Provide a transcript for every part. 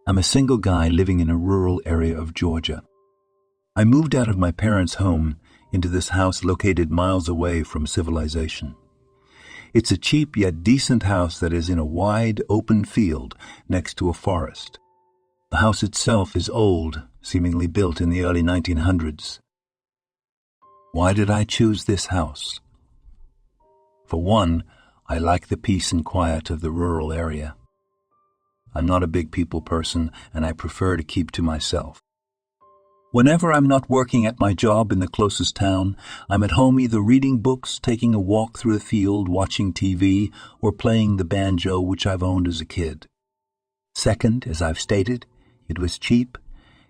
I'm a single guy living in a rural area of Georgia. I moved out of my parents' home into this house located miles away from civilization. It's a cheap yet decent house that is in a wide, open field next to a forest. The house itself is old, seemingly built in the early 1900s. Why did I choose this house? For one, I like the peace and quiet of the rural area. I'm not a big people person, and I prefer to keep to myself. Whenever I'm not working at my job in the closest town, I'm at home either reading books, taking a walk through the field, watching TV, or playing the banjo, which I've owned as a kid. Second, as I've stated, it was cheap,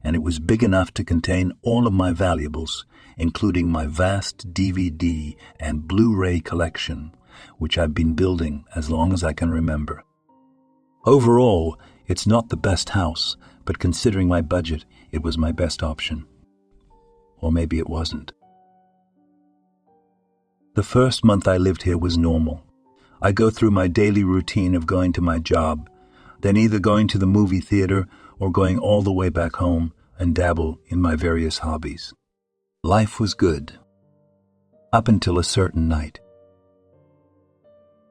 and it was big enough to contain all of my valuables, including my vast DVD and Blu-ray collection, which I've been building as long as I can remember. Overall, it's not the best house, but considering my budget, it was my best option. Or maybe it wasn't. The first month I lived here was normal. I go through my daily routine of going to my job, then either going to the movie theater or going all the way back home and dabble in my various hobbies. Life was good, up until a certain night.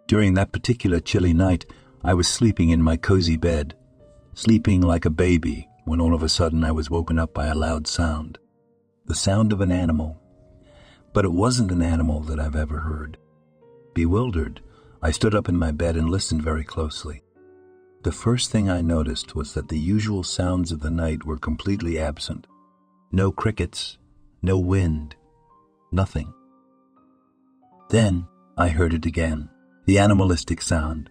During that particular chilly night, I was sleeping in my cozy bed, sleeping like a baby, when all of a sudden I was woken up by a loud sound. The sound of an animal. But it wasn't an animal that I've ever heard. Bewildered, I stood up in my bed and listened very closely. The first thing I noticed was that the usual sounds of the night were completely absent. No crickets, no wind, nothing. Then I heard it again, the animalistic sound.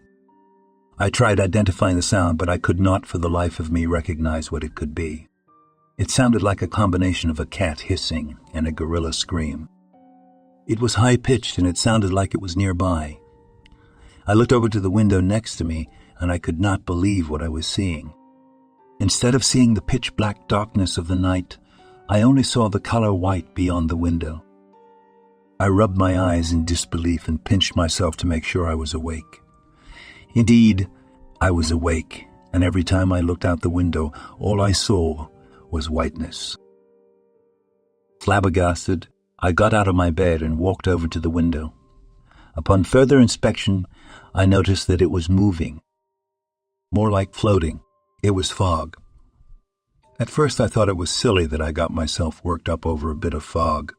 I tried identifying the sound, but I could not for the life of me recognize what it could be. It sounded like a combination of a cat hissing and a gorilla scream. It was high-pitched and it sounded like it was nearby. I looked over to the window next to me and I could not believe what I was seeing. Instead of seeing the pitch-black darkness of the night, I only saw the color white beyond the window. I rubbed my eyes in disbelief and pinched myself to make sure I was awake. Indeed, I was awake, and every time I looked out the window, all I saw was whiteness. Flabbergasted, I got out of my bed and walked over to the window. Upon further inspection, I noticed that it was moving. More like floating. It was fog. At first I thought it was silly that I got myself worked up over a bit of fog.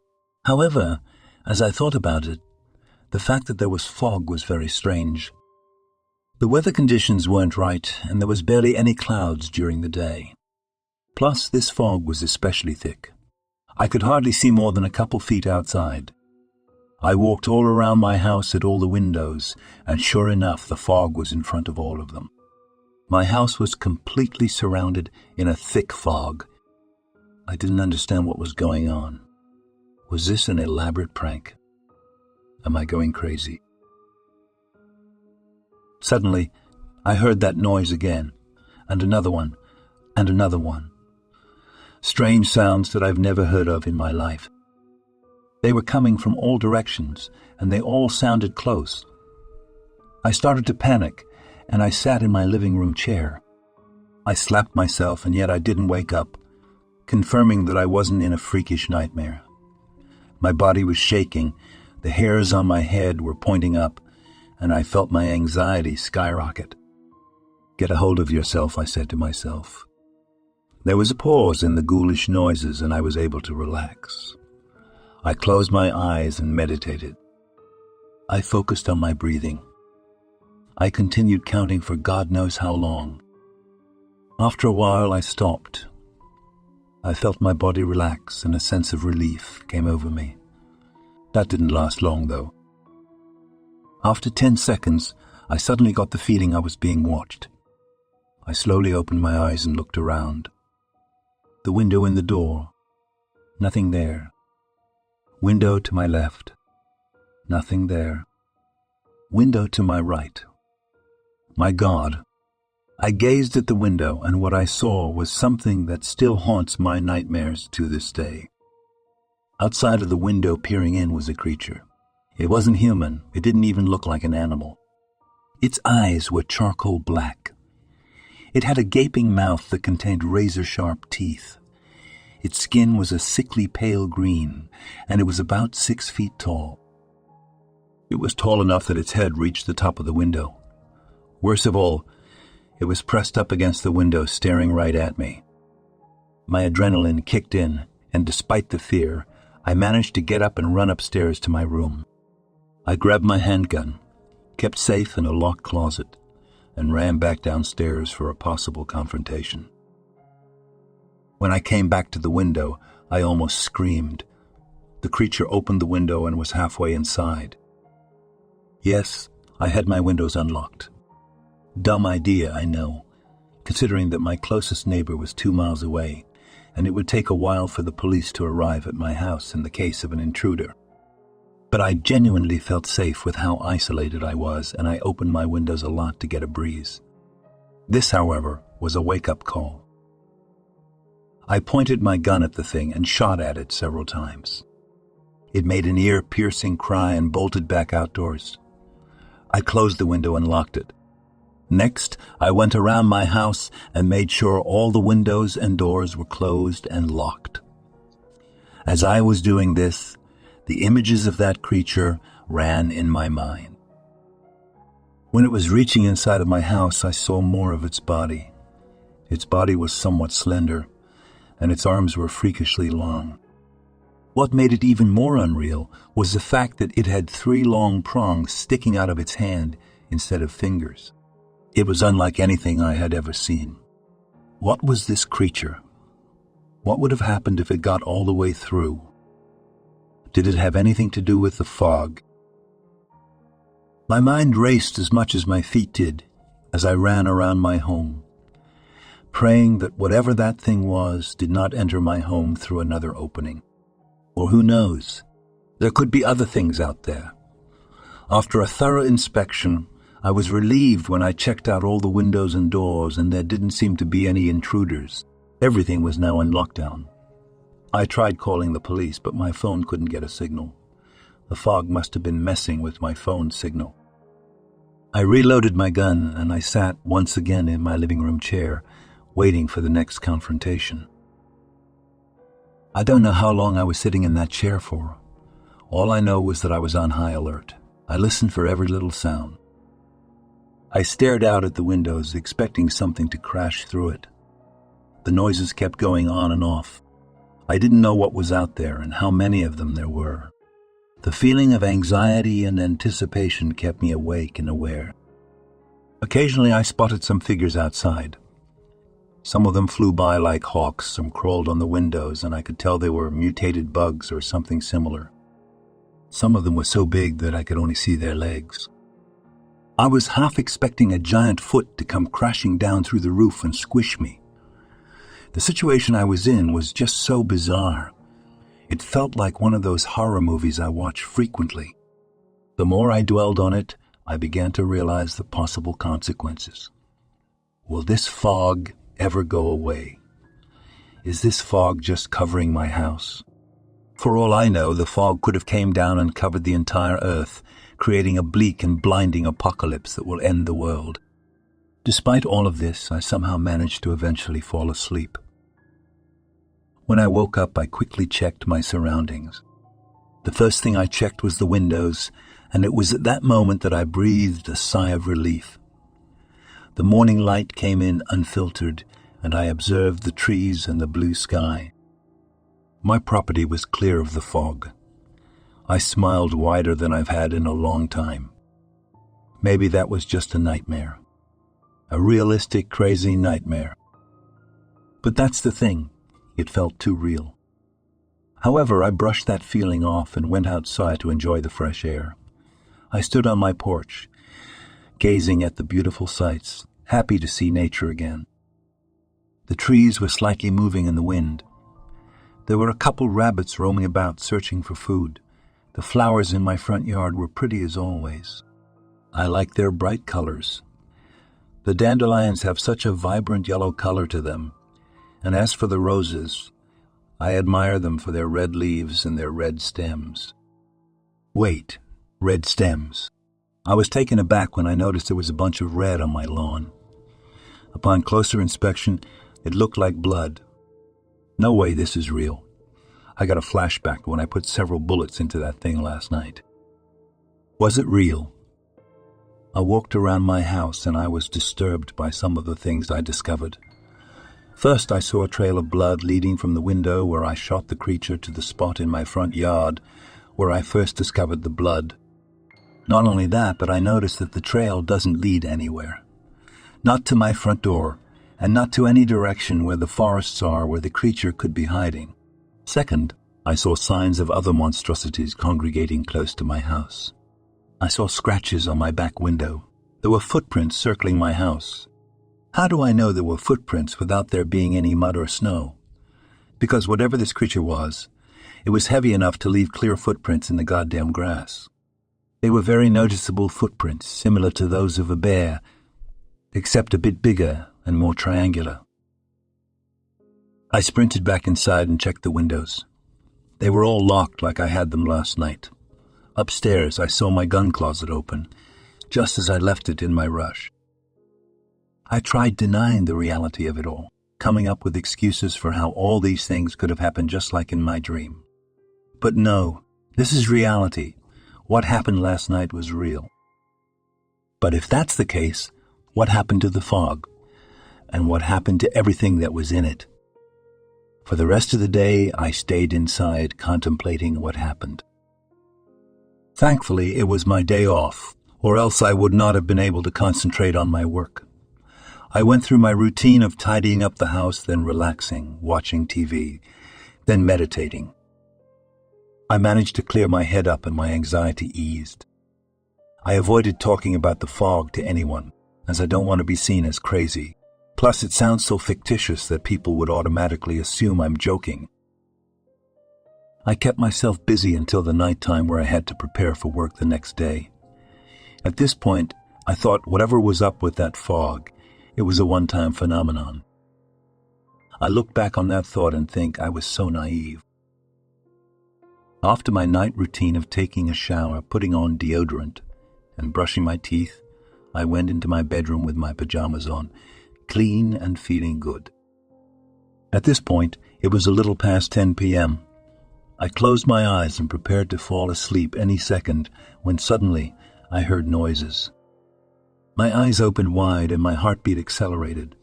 However, as I thought about it, the fact that there was fog was very strange. The weather conditions weren't right, and there was barely any clouds during the day. Plus, this fog was especially thick. I could hardly see more than a couple feet outside. I walked all around my house at all the windows, and sure enough, the fog was in front of all of them. My house was completely surrounded in a thick fog. I didn't understand what was going on. Was this an elaborate prank? Am I going crazy? Suddenly, I heard that noise again, and another one, and another one. Strange sounds that I've never heard of in my life. They were coming from all directions, and they all sounded close. I started to panic, and I sat in my living room chair. I slapped myself, and yet I didn't wake up, confirming that I wasn't in a freakish nightmare. My body was shaking, the hairs on my head were pointing up, and I felt my anxiety skyrocket. Get a hold of yourself, I said to myself. There was a pause in the ghoulish noises, and I was able to relax. I closed my eyes and meditated. I focused on my breathing. I continued counting for God knows how long. After a while, I stopped. I felt my body relax, and a sense of relief came over me. That didn't last long, though. After 10 seconds, I suddenly got the feeling I was being watched. I slowly opened my eyes and looked around. The window in the door. Nothing there. Window to my left. Nothing there. Window to my right. My God! I gazed at the window, and what I saw was something that still haunts my nightmares to this day. Outside of the window peering in was a creature. It wasn't human. It didn't even look like an animal. Its eyes were charcoal black. It had a gaping mouth that contained razor-sharp teeth. Its skin was a sickly pale green, and it was about 6 feet tall. It was tall enough that its head reached the top of the window. Worst of all, it was pressed up against the window, staring right at me. My adrenaline kicked in, and despite the fear, I managed to get up and run upstairs to my room. I grabbed my handgun, kept safe in a locked closet, and ran back downstairs for a possible confrontation. When I came back to the window, I almost screamed. The creature opened the window and was halfway inside. Yes, I had my windows unlocked. Dumb idea, I know, considering that my closest neighbor was 2 miles away, and it would take a while for the police to arrive at my house in the case of an intruder. But I genuinely felt safe with how isolated I was, and I opened my windows a lot to get a breeze. This, however, was a wake-up call. I pointed my gun at the thing and shot at it several times. It made an ear-piercing cry and bolted back outdoors. I closed the window and locked it. Next, I went around my house and made sure all the windows and doors were closed and locked. As I was doing this, the images of that creature ran in my mind. When it was reaching inside of my house, I saw more of its body. Its body was somewhat slender, and its arms were freakishly long. What made it even more unreal was the fact that it had 3 long prongs sticking out of its hand instead of fingers. It was unlike anything I had ever seen. What was this creature? What would have happened if it got all the way through? Did it have anything to do with the fog? My mind raced as much as my feet did as I ran around my home, praying that whatever that thing was did not enter my home through another opening. Or who knows? There could be other things out there. After a thorough inspection, I was relieved when I checked out all the windows and doors, and there didn't seem to be any intruders. Everything was now in lockdown. I tried calling the police, but my phone couldn't get a signal. The fog must have been messing with my phone signal. I reloaded my gun, and I sat once again in my living room chair, waiting for the next confrontation. I don't know how long I was sitting in that chair for. All I know was that I was on high alert. I listened for every little sound. I stared out at the windows, expecting something to crash through it. The noises kept going on and off. I didn't know what was out there and how many of them there were. The feeling of anxiety and anticipation kept me awake and aware. Occasionally I spotted some figures outside. Some of them flew by like hawks, some crawled on the windows, and I could tell they were mutated bugs or something similar. Some of them were so big that I could only see their legs. I was half expecting a giant foot to come crashing down through the roof and squish me. The situation I was in was just so bizarre. It felt like one of those horror movies I watch frequently. The more I dwelled on it, I began to realize the possible consequences. Will this fog ever go away? Is this fog just covering my house? For all I know, the fog could have came down and covered the entire earth, creating a bleak and blinding apocalypse that will end the world. Despite all of this, I somehow managed to eventually fall asleep. When I woke up, I quickly checked my surroundings. The first thing I checked was the windows, and it was at that moment that I breathed a sigh of relief. The morning light came in unfiltered, and I observed the trees and the blue sky. My property was clear of the fog. I smiled wider than I've had in a long time. Maybe that was just a nightmare. A realistic, crazy nightmare. But that's the thing. It felt too real. However, I brushed that feeling off and went outside to enjoy the fresh air. I stood on my porch, gazing at the beautiful sights, happy to see nature again. The trees were slightly moving in the wind. There were a couple rabbits roaming about searching for food. The flowers in my front yard were pretty as always. I liked their bright colors. The dandelions have such a vibrant yellow color to them, and as for the roses, I admire them for their red leaves and their red stems. Wait, red stems. I was taken aback when I noticed there was a bunch of red on my lawn. Upon closer inspection, it looked like blood. No way this is real. I got a flashback when I put several bullets into that thing last night. Was it real? I walked around my house and I was disturbed by some of the things I discovered. First, I saw a trail of blood leading from the window where I shot the creature to the spot in my front yard where I first discovered the blood. Not only that, but I noticed that the trail doesn't lead anywhere. Not to my front door, and not to any direction where the forests are where the creature could be hiding. Second, I saw signs of other monstrosities congregating close to my house. I saw scratches on my back window. There were footprints circling my house. How do I know there were footprints without there being any mud or snow? Because whatever this creature was, it was heavy enough to leave clear footprints in the goddamn grass. They were very noticeable footprints, similar to those of a bear, except a bit bigger and more triangular. I sprinted back inside and checked the windows. They were all locked like I had them last night. Upstairs, I saw my gun closet open, just as I left it in my rush. I tried denying the reality of it all, coming up with excuses for how all these things could have happened just like in my dream. But no, this is reality. What happened last night was real. But if that's the case, what happened to the fog? And what happened to everything that was in it? For the rest of the day, I stayed inside contemplating what happened. Thankfully, it was my day off, or else I would not have been able to concentrate on my work. I went through my routine of tidying up the house, then relaxing, watching TV, then meditating. I managed to clear my head up and my anxiety eased. I avoided talking about the fog to anyone, as I don't want to be seen as crazy. Plus, it sounds so fictitious that people would automatically assume I'm joking. I kept myself busy until the nighttime where I had to prepare for work the next day. At this point, I thought whatever was up with that fog, it was a one-time phenomenon. I look back on that thought and think I was so naive. After my night routine of taking a shower, putting on deodorant, and brushing my teeth, I went into my bedroom with my pajamas on, clean and feeling good. At this point, it was a little past 10 p.m. I closed my eyes and prepared to fall asleep any second when suddenly I heard noises. My eyes opened wide and my heartbeat accelerated.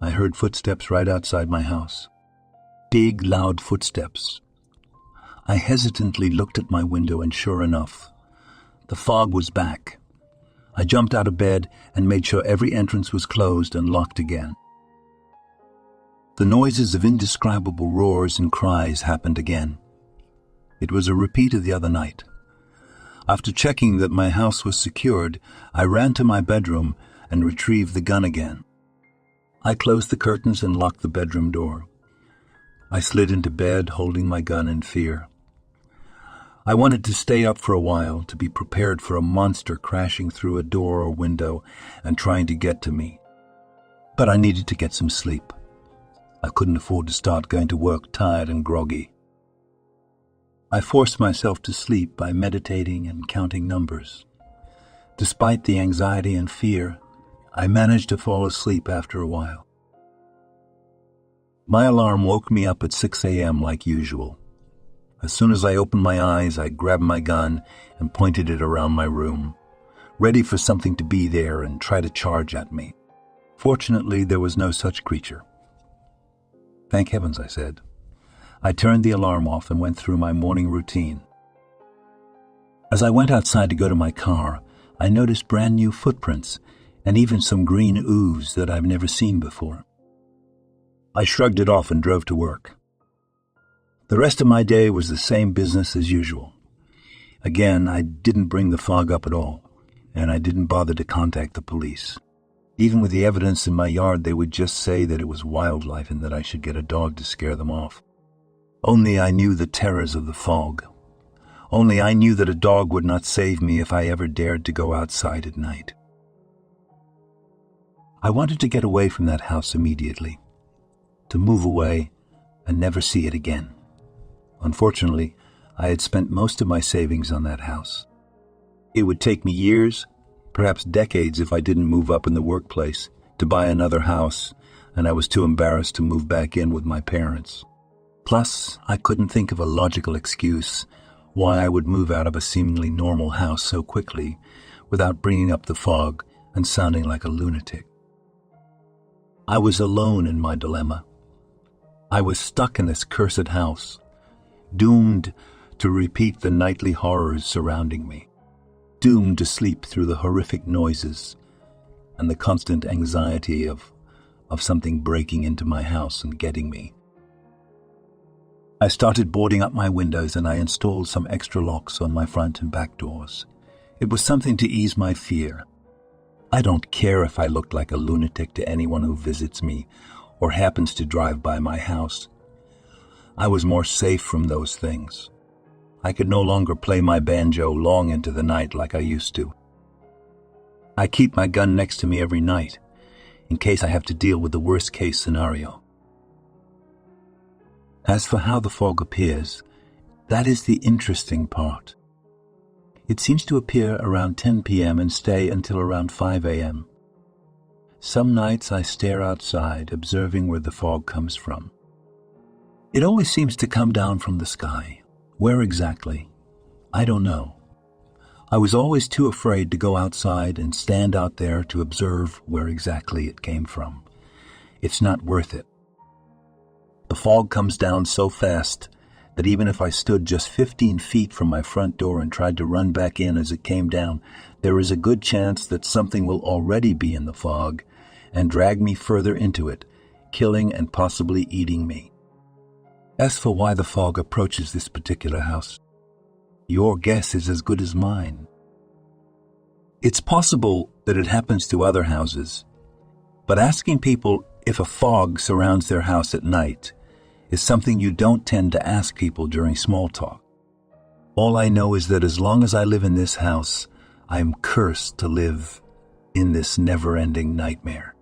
I heard footsteps right outside my house. Big, loud footsteps. I hesitantly looked at my window and sure enough, the fog was back. I jumped out of bed and made sure every entrance was closed and locked again. The noises of indescribable roars and cries happened again. It was a repeat of the other night. After checking that my house was secured, I ran to my bedroom and retrieved the gun again. I closed the curtains and locked the bedroom door. I slid into bed holding my gun in fear. I wanted to stay up for a while to be prepared for a monster crashing through a door or window and trying to get to me. But I needed to get some sleep. I couldn't afford to start going to work tired and groggy. I forced myself to sleep by meditating and counting numbers. Despite the anxiety and fear, I managed to fall asleep after a while. My alarm woke me up at 6 a.m. like usual. As soon as I opened my eyes, I grabbed my gun and pointed it around my room, ready for something to be there and try to charge at me. Fortunately, there was no such creature. Thank heavens, I said. I turned the alarm off and went through my morning routine. As I went outside to go to my car, I noticed brand new footprints and even some green ooze that I've never seen before. I shrugged it off and drove to work. The rest of my day was the same business as usual. Again, I didn't bring the fog up at all, and I didn't bother to contact the police. Even with the evidence in my yard, they would just say that it was wildlife and that I should get a dog to scare them off. Only I knew the terrors of the fog. Only I knew that a dog would not save me if I ever dared to go outside at night. I wanted to get away from that house immediately, to move away and never see it again. Unfortunately, I had spent most of my savings on that house. It would take me years, perhaps decades if I didn't move up in the workplace, to buy another house, and I was too embarrassed to move back in with my parents. Plus, I couldn't think of a logical excuse why I would move out of a seemingly normal house so quickly without bringing up the fog and sounding like a lunatic. I was alone in my dilemma. I was stuck in this cursed house, doomed to repeat the nightly horrors surrounding me, doomed to sleep through the horrific noises and the constant anxiety of something breaking into my house and getting me. I started boarding up my windows and I installed some extra locks on my front and back doors. It was something to ease my fear. I don't care if I look like a lunatic to anyone who visits me or happens to drive by my house. I was more safe from those things. I could no longer play my banjo long into the night like I used to. I keep my gun next to me every night, in case I have to deal with the worst-case scenario. As for how the fog appears, that is the interesting part. It seems to appear around 10 p.m. and stay until around 5 a.m. Some nights I stare outside, observing where the fog comes from. It always seems to come down from the sky. Where exactly? I don't know. I was always too afraid to go outside and stand out there to observe where exactly it came from. It's not worth it. The fog comes down so fast that even if I stood just 15 feet from my front door and tried to run back in as it came down, there is a good chance that something will already be in the fog and drag me further into it, killing and possibly eating me. As for why the fog approaches this particular house, your guess is as good as mine. It's possible that it happens to other houses, but asking people if a fog surrounds their house at night is something you don't tend to ask people during small talk. All I know is that as long as I live in this house, I am cursed to live in this never-ending nightmare.